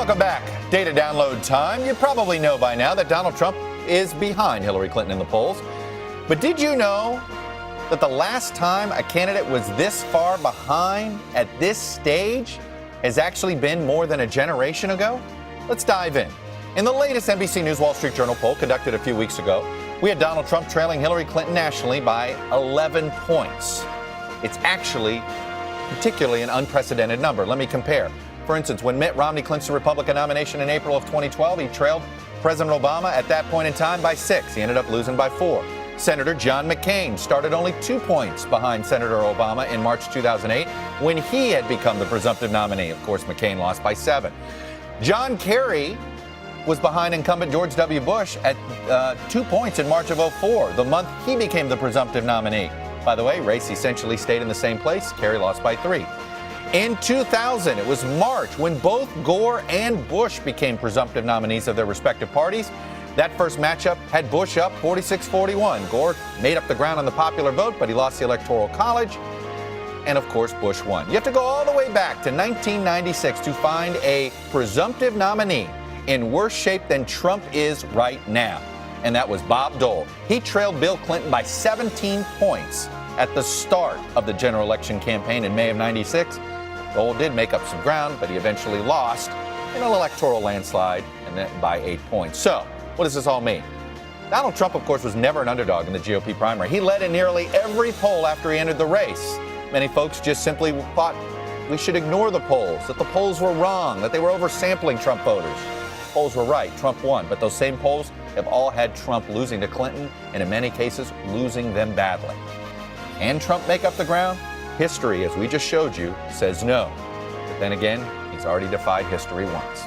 Welcome back. Data download time. You probably know by now that Donald Trump is behind Hillary Clinton in the polls. But did you know that the last time a candidate was this far behind at this stage has actually been more than a generation ago? Let's dive in. In the latest NBC News Wall Street Journal poll conducted a few weeks ago, we had Donald Trump trailing Hillary Clinton nationally by 11 points. It's actually particularly an unprecedented number. Let me compare. For instance, when Mitt Romney clinched the Republican nomination in April of 2012, he trailed President Obama at that point in time by 6. He ended up losing by 4. Senator John McCain started only 2 points behind Senator Obama in March 2008 when he had become the presumptive nominee. Of course, McCain lost by 7. John Kerry was behind incumbent George W. Bush at 2 points in March of 2004, the month he became the presumptive nominee. By the way, race essentially stayed in the same place. Kerry lost by 3. In 2000, it was March when both Gore and Bush became presumptive nominees of their respective parties. That first matchup had Bush up 46-41. Gore made up the ground on the popular vote, but he lost the Electoral College. And of course, Bush won. You have to go all the way back to 1996 to find a presumptive nominee in worse shape than Trump is right now. And that was Bob Dole. He trailed Bill Clinton by 17 points at the start of the general election campaign in May of 96. Dole did make up some ground, but he eventually lost in an electoral landslide and then by 8 points. So, what does this all mean? Donald Trump, of course, was never an underdog in the GOP primary. He led in nearly every poll after he entered the race. Many folks just simply thought we should ignore the polls, that the polls were wrong, that they were oversampling Trump voters. Polls were right. Trump won. But those same polls have all had Trump losing to Clinton, and in many cases, losing them badly. Can Trump make up the ground? History, as we just showed you, says no. But then again, he's already defied history once.